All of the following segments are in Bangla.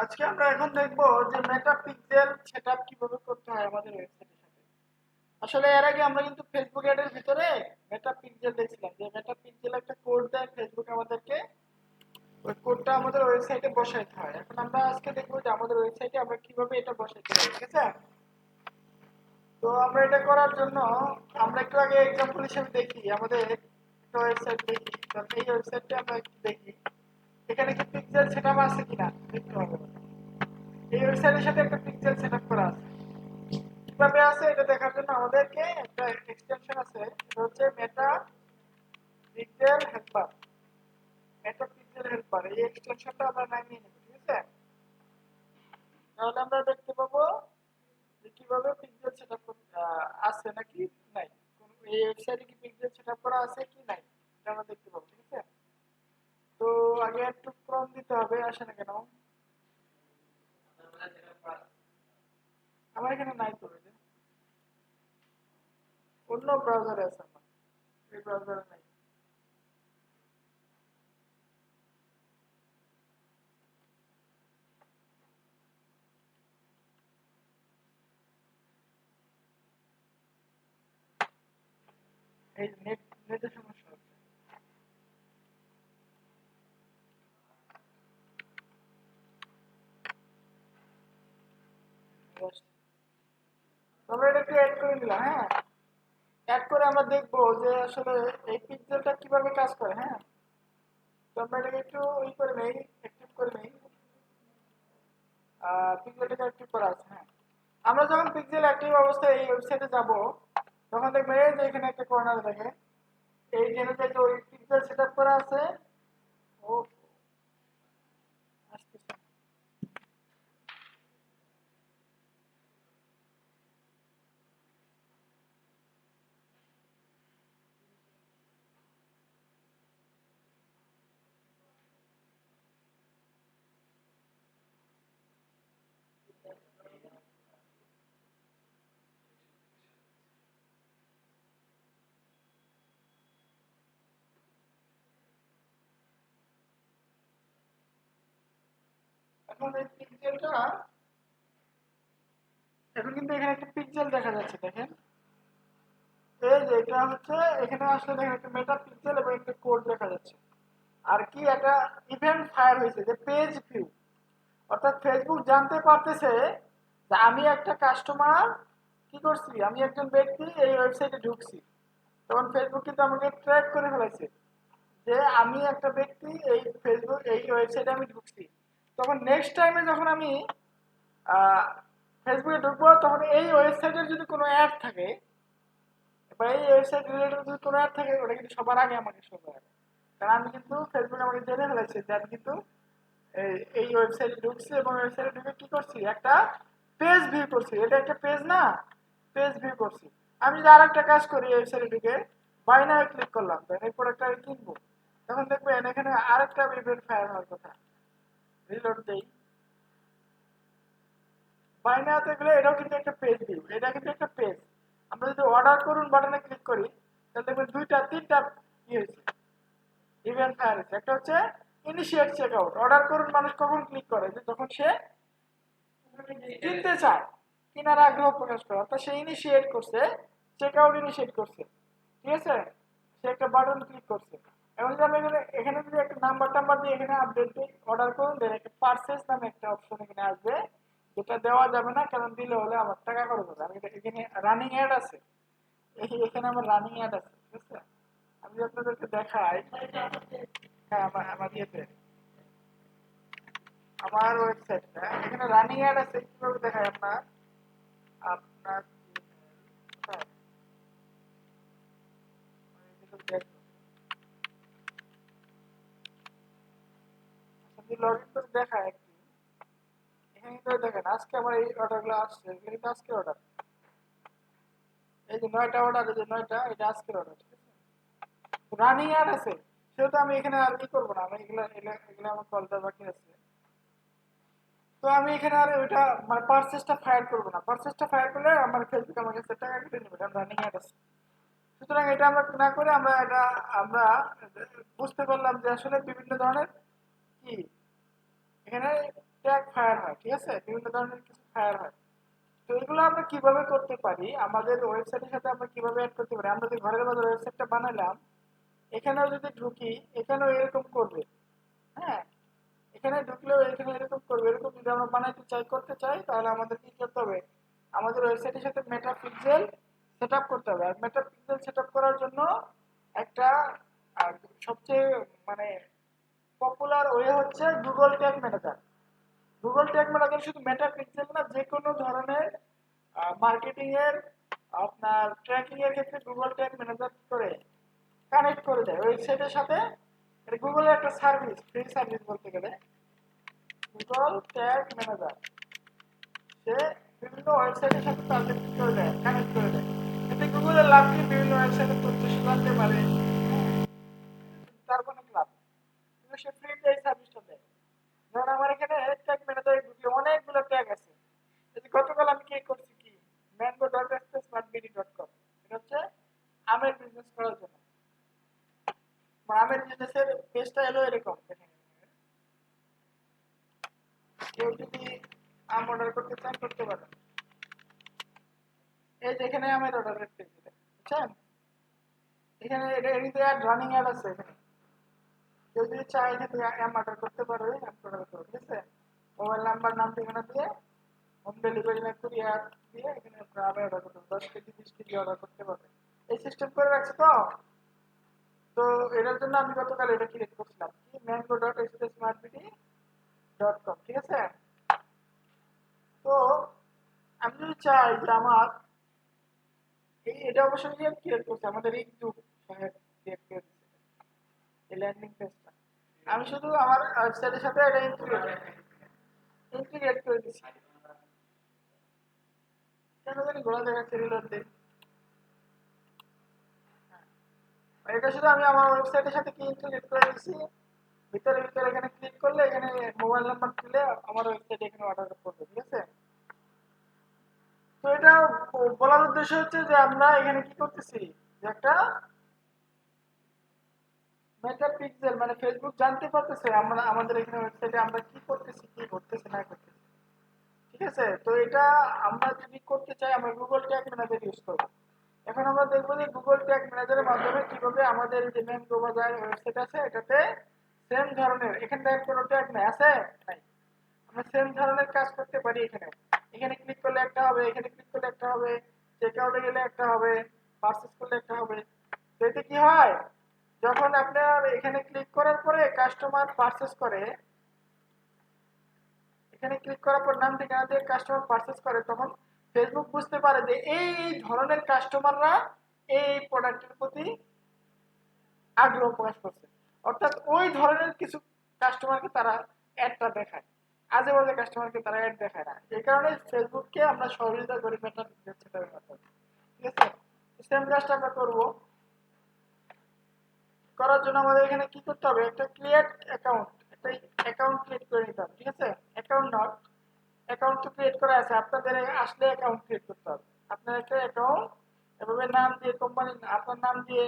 আজকে আমরা এখন দেখবো যে মেটা পিক্সেল সেটআপ কিভাবে করতে হয় আমাদের ওয়েবসাইটের সাথে। আসলে এর আগে আমরা কিন্তু ফেসবুক অ্যাডের ভিতরে মেটা পিক্সেল দেখছিলাম যে মেটা পিক্সেল একটা কোড দেয় ফেসবুক আমাদেরকে, ওই কোডটা আমাদের ওয়েবসাইটে বসাইতে হয়। এখন আমরা আজকে দেখবো যে আমাদের ওয়েবসাইটে আমরা কিভাবে এটা বসাইতে পারি, ঠিক আছে? তো আমরা এটা করার জন্য আমরা একটু আগে এক্সাম্পল হিসেবে দেখি আমাদের একটা ওয়েবসাইট দেখি। তো এই ওয়েবসাইটে আমরা একটু দেখি এখানে কি পিক্সেল সেটআপ আছে কিনা দেখতে হবে। এই ওয়েবসাইটের সাথে একটা পিক্সেল সেটআপ করা আছে। কিভাবে আছে এটা দেখার জন্য আমাদেরকে একটা এক্সটেনশন আছে, এটা হচ্ছে মেটা পিক্সেল হেল্পার। মেটা পিক্সেল হেল্পার এই এক্সটেনশনটা আমরা নামিয়ে নেব, ঠিক আছে? তাহলে আমরা দেখতে পাবো যে কিভাবে পিক্সেল সেটআপ আছে নাকি নাই, কোন এই ওয়েবসাইটে কি পিক্সেল সেটআপ করা আছে কি নাই এটা আমরা দেখতে পাবো, ঠিক আছে? তো আগে একটু প্রম দিতে হবে, আসে না কেন? আমার এখানে নাই তো, এই যে অন্য ব্রাউজারে আছে আমার, এই ব্রাউজারে নাই। এই নেটের সমস্যা হচ্ছে। আমরা এটাকে অ্যাড করে নিলাম, হ্যাঁ। অ্যাড করে আমরা দেখবো যে আসলে এই পিক্সেলটা কিভাবে কাজ করে, হ্যাঁ। তো আমরা এটাকে একটু করে নেই, অ্যাক্টিভ করে নেই। পিক্সেলটাকে অ্যাক্টিভ করা আছে, হ্যাঁ। আমরা যখন পিক্সেল অ্যাক্টিভ অবস্থায় এই ওয়েবসাইটে যাব, তখন দেখবেন এই যে এখানে একটা কর্নার দেখে এই জেনে যে ওই পিক্সেল সেটআপ করা আছে। ও আসতেছে। এখন এই পিক্সেলটা, এখন কিন্তু এখানে একটা পিক্সেল দেখা যাচ্ছে, দেখেন। এই যে এটা হচ্ছে, এখানে আসলে দেখেন একটা মেটা পিক্সেল এবং একটা কোড দেখা যাচ্ছে। আর কি একটা ইভেন্ট ফায়ার হয়েছে যে পেজ ভিউ, অর্থাৎ ফেসবুক জানতে পারতেছে যে আমি একটা কাস্টমার, কি করছি, আমি একজন ব্যক্তি এই ওয়েবসাইটে ঢুকছি। তখন ফেসবুক কিন্তু আমাকে ট্র্যাক করে ফেলেছে যে আমি একটা ব্যক্তি এই ফেসবুক এই ওয়েবসাইটে আমি ঢুকছি। তখন নেক্সট টাইমে যখন আমি ফেসবুকে ঢুকবো, তখন এই ওয়েবসাইটের যদি কোনো অ্যাড থাকে বা এই ওয়েবসাইট রিলেটেড যদি কোনো অ্যাড থাকে, ওটা কিন্তু সবার আগে আমাকে শো করে। কারণ আমি কিন্তু ফেসবুক আমাকে জেনে ফেলেছে যে আমি কিন্তু এই ওয়েবসাইটে ঢুকছি এবং ওয়েবসাইটে ঢুকে কি করছি, একটা পেজ ভিউ করছি। এটা একটা পেজ না, পেজ ভিউ করছি। আমি যদি আরেকটা কাজ করি, ওয়েবসাইটে ঢুকে বাই নাও ক্লিক করলাম, দেন এই প্রোডাক্টটা আমি কিনবো, তখন দেখবেন এখানে আরেকটা ইভেন্ট ফায়ার হওয়ার কথা। রিলোড দেই, বাই নাওতে গেলে এটাও কিন্তু একটা পেজ ভিউ, এটা কিন্তু একটা পেজ। আমরা যদি অর্ডার করুন বাটনে ক্লিক করি, তাহলে দেখবেন দুইটা তিনটা কি হয়েছে, ইভেন্ট ফায়ার হয়েছে। একটা হচ্ছে ইনিশিয়েট চেক আউট, অর্ডার করুন মানুষ কখন ক্লিক করে, যে যখন সে কিনতে চায়, কেনার আগ্রহ প্রকাশ করে, অর্থাৎ সে ইনিশিয়েট করছে, চেক আউট ইনিশিয়েট করছে, ঠিক আছে? সে একটা বাটন ক্লিক করছে। এখন যদি আমি এখানে যদি একটা নাম্বার টাম্বার দিয়ে এখানে আপডেট দিই, অর্ডার করুন, দেন একটা পারচেজ নামে একটা অপশন এখানে আসবে, যেটা দেওয়া যাবে না, কারণ দিলে হলে আমার টাকা খরচ হবে। আমি এখানে রানিং অ্যাড আছে, এখানে আমার রানিং অ্যাড আছে, ঠিক আছে? আমি যদি আপনাদেরকে দেখাই, হ্যাঁ আমার ইয়েতে, আমার ওয়েবসাইটটা এখানে রানিং অ্যাড আছে। কিভাবে দেখায় আপনার, আপনার হ্যাঁ, আপনি লগ ইন করে দেখায় একটু। এখানে কিন্তু দেখেন আজকে আমার এই অর্ডারগুলো আসছে, এগুলো কিন্তু আজকের অর্ডার। এই যে 9টা অর্ডার, এই যে 9টা, এটা আজকের অর্ডার, ঠিক আছে? রানিং অ্যাড আছে, সেহেতু আমি এখানে আর কি করবো না, আমি এগুলো এগুলো এগুলো আমার কলটা বাকি আছে। তো আমি এখানে আর ওইটা মানে পারচেসটা ফায়ার করবো না, পারচেসটা ফায়ার করলে আমার ফেসবুক আমার কাছে টাকা কেটে নেবে, কারণ রানিং অ্যাড আছে। সুতরাং এটা আমরা না করে আমরা এটা আমরা বুঝতে পারলাম যে আসলে বিভিন্ন ধরনের কি এখানে ট্যাগ ফায়ার হয়, ঠিক আছে, বিভিন্ন ধরনের কিছু ফায়ার হয়। তো এগুলো আমরা কিভাবে করতে পারি, আমাদের ওয়েবসাইটের সাথে আমরা কিভাবে অ্যাড করতে পারি, আমরা যে ঘরের মধ্যে ওয়েবসাইটটা বানালাম এখানেও যদি ঢুকি এখানেও এরকম করবে। হ্যাঁ, এখানে ঢুকলেও এখানে এরকম করবে। এরকম যদি আমরা বানাইতে চাই, করতে চাই, তাহলে আমাদের কি করতে হবে, আমাদের ওয়েবসাইটের সাথে মেটা পিক্সেল সেট আপ করতে হবে। আর মেটা পিক্সেল সেট আপ করার জন্য একটা সবচেয়ে মানে পপুলার ওয়ে হচ্ছে Google tag manager. Google tag manager শুধু মেটা পিক্সেল না, যে কোনো ধরনের মার্কেটিং এর আপনার ট্র্যাকিং এর ক্ষেত্রে গুগল ট্যাগ ম্যানেজার করে কানেক্ট করে দেয় ওয়েবসাইটের সাথে। এটা গুগলের একটা সার্ভিস, ফ্রি সার্ভিস বলতে গেলে গুগল ট্যাগ ম্যানেজার। সে বিভিন্ন ওয়েবসাইটের সাথে তাদের কি করে দেয়, কানেক্ট করে দেয়। এতে গুগলের লাভ কি, বিভিন্ন ওয়েবসাইটের তথ্য সে জানতে পারে, তার কোনো লাভ, কিন্তু সে ফ্রিতে এই সার্ভিসটা দেয়। যেমন আমার এখানে ট্যাগ ম্যানেজারে ঢুকলে অনেকগুলো ট্যাগ আছে। এই যে গতকাল আমি কি করছি, কি mango.smartbd.com, এটা হচ্ছে আমের বিজনেস করার জন্য। আমের বিজনেসের পেজটা এলো এরকম, দেখেন কেউ যদি আম অর্ডার করতে চান করতে পারেন। এই যে এখানে আমের অর্ডারের পেজ, বুঝছেন, এখানে এডিতে অ্যাড রানিং অ্যাড আছে। এখানে কেউ যদি চায় এখানে আম অর্ডার করতে পারবে, আম অর্ডার করবে, ঠিক আছে। মোবাইল নাম্বার, নাম, ঠিকানা দিয়ে হোম ডেলিভারি না কুরিয়ার দিয়ে এখানে আপনার আম অর্ডার করতে হবে, 10 কেজি 20 কেজি অর্ডার করতে পারবে। এই সিস্টেম করে রাখছে। তো তো এটার জন্য আমি গতকাল এটা ক্রিয়েট করছিলাম, কি mango.smartbd.com, ঠিক আছে। তো আমি যদি চাই যে আমার এটা অবশ্যই নিয়ে ক্রিয়েট করছে, আমাদের এই যুগ সাহেব ক্রিয়েট করে দিচ্ছে এই ল্যান্ডিং পেজটা। আমি শুধু আমার ওয়েবসাইটের সাথে এটা ইন্টিগ্রেট করে দিচ্ছি। কেন জানি ঘোরা দেখাচ্ছে রিলোড দিয়ে। এটা শুধু আমি আমার ওয়েবসাইটের সাথে কি ইন্টিগ্রেট করে দিচ্ছি, ভিতরে ভিতরে এখানে ক্লিক করলে এখানে মোবাইল নাম্বার দিলে আমার ওয়েবসাইটে এখানে অর্ডার করবে, ঠিক আছে। তো এটা বলার উদ্দেশ্য হচ্ছে যে আমরা এখানে কি করতেছি, যে একটা মেটা পিক্সেল মানে ফেসবুক জানতে পারতেছে আমরা আমাদের এখানে ওয়েবসাইটে আমরা কি করতেছি, কি করতেছি না করতেছি, ঠিক আছে। তো এটা আমরা যদি করতে চাই আমরা গুগল ট্যাগ ম্যানেজার ইউজ করব। এখন আমরা দেখবো যে গুগল ট্যাগ ম্যানেজারের মাধ্যমে কিভাবে আমাদের যে ম্যাঙ্গো বাজার ওয়েবসাইট আছে এটাতে সেম ধরনের, এখানটায় কোনো ট্যাগ নাই, আছে নাই, আমরা সেম ধরনের কাজ করতে পারি। এখানে এখানে ক্লিক করলে একটা হবে, এখানে ক্লিক করলে একটা হবে, চেক আউটে গেলে একটা হবে, পারচেজ করলে একটা হবে। তো এতে কি হয়, যখন আপনার এখানে ক্লিক করার পরে কাস্টমার পারচেজ করে, এখানে ক্লিক করার পর নাম ঠিকানা দিয়ে কাস্টমার পারচেজ করে, তখন ফেসবুক বুঝতে পারে যে এই ধরনের কাস্টমাররা এই প্রোডাক্টের প্রতি আগ্রহ প্রকাশ করছে। অর্থাৎ ওই ধরনের কিছু কাস্টমারকে তারা অ্যাডটা দেখায়, আজে বাজে কাস্টমারকে তারা অ্যাড দেখায় না। এই কারণে ফেসবুককে আমরা সহযোগিতা করি মেটা পিক্সেলের মাধ্যমে, ঠিক আছে। সেম কাজটা আমরা করবো। করার জন্য আমাদের এখানে কি করতে হবে, একটা ক্রিয়েট অ্যাকাউন্ট, একটা অ্যাকাউন্ট ক্রিয়েট করে নিতে হবে, ঠিক আছে। অ্যাকাউন্ট নট, অ্যাকাউন্ট তো ক্রিয়েট করা আছে, আপনাদের আসলে অ্যাকাউন্ট ক্রিয়েট করতে হবে। আপনার একটা অ্যাকাউন্ট এভাবে নাম দিয়ে, কোম্পানির আপনার নাম দিয়ে,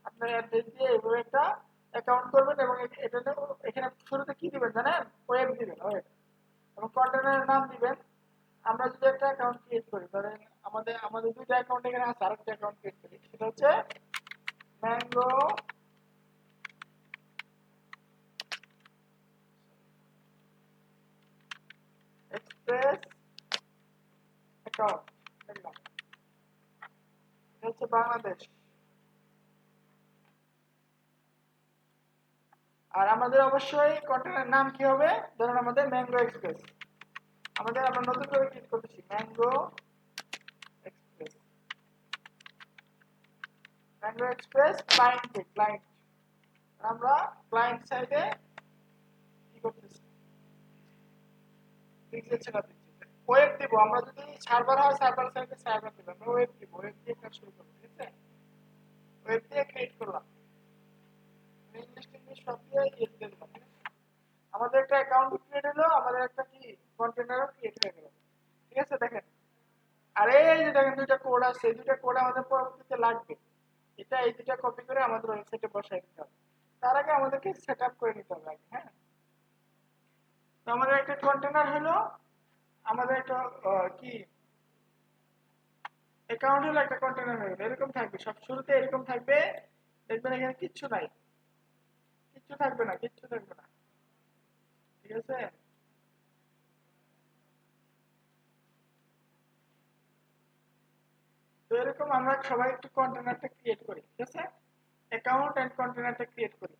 আপনার অ্যাড্রেস দিয়ে এভাবে একটা অ্যাকাউন্ট করবেন। এবং এটা এখানে শুরুতে কি দিবেন জানেন, ওয়েব দিবেন, ওয়েব, এবং কন্টেনারের নাম দিবেন। আমরা যদি একটা অ্যাকাউন্ট ক্রিয়েট করি, ধরেন আমাদের আমাদের দুইটা অ্যাকাউন্ট এখানে আছে, আরেকটা অ্যাকাউন্ট ক্রিয়েট করি, সেটা হচ্ছে ম্যাঙ্গো এক্সপ্রেস অ্যাকাউন্ট, দেখলাম এটা হচ্ছে বাংলাদেশ। আর আমাদের অবশ্যই কন্টেনার নাম কি হবে, ধরুন আমাদের ম্যাঙ্গো এক্সপ্রেস, আমাদের আমরা নতুন করে ক্লিক করতেছি mango express, mango express client, client আমরা ক্লায়েন্ট সাইডে কি করতেছি, পিক্সেল সেটআপ দিচ্ছি। ওয়েব দিব, আমরা যদি সার্ভার হয় সার্ভার সাইডে সার্ভার দিব, আমরা ওয়েব দিব, ওয়েব দিয়ে কাজ শুরু করব, ঠিক আছে। ওয়েব দিয়ে ক্রিয়েট করলাম, ইংলিশ টিংলিশ সব দিয়ে ক্রিয়েট করে দিলাম, ঠিক আছে? আমাদের একটা অ্যাকাউন্ট ক্রিয়েট হলো, আমাদের একটা কি কন্টেনারও ক্রিয়েট হয়ে গেল, ঠিক আছে। দেখেন, আর এই যে দেখেন দুইটা কোড আছে, এই দুইটা কোড আমাদের পরবর্তীতে লাগবে। এটা এই দুইটা কপি করে আমাদের ওয়েবসাইটে বসাই দিতে হবে। তার আগে আমাদেরকে সেট আপ করে নিতে হবে আগে, হ্যাঁ। তো আমাদের একটা কন্টেনার হলো, আমাদের একটা কি অ্যাকাউন্ট হলো একটা কন্টেনার হলো, এরকম থাকবে সব শুরুতে, এরকম থাকবে। দেখবেন এখানে কিচ্ছু নাই, কিচ্ছু থাকবে না, কিচ্ছু থাকবে না। ঠিক আছে? তো এরকম আমরা সবাই একটু কন্টেনারটা ক্রিয়েট করি। ঠিক আছে? অ্যাকাউন্ট এন্ড কন্টেনারটা ক্রিয়েট করি।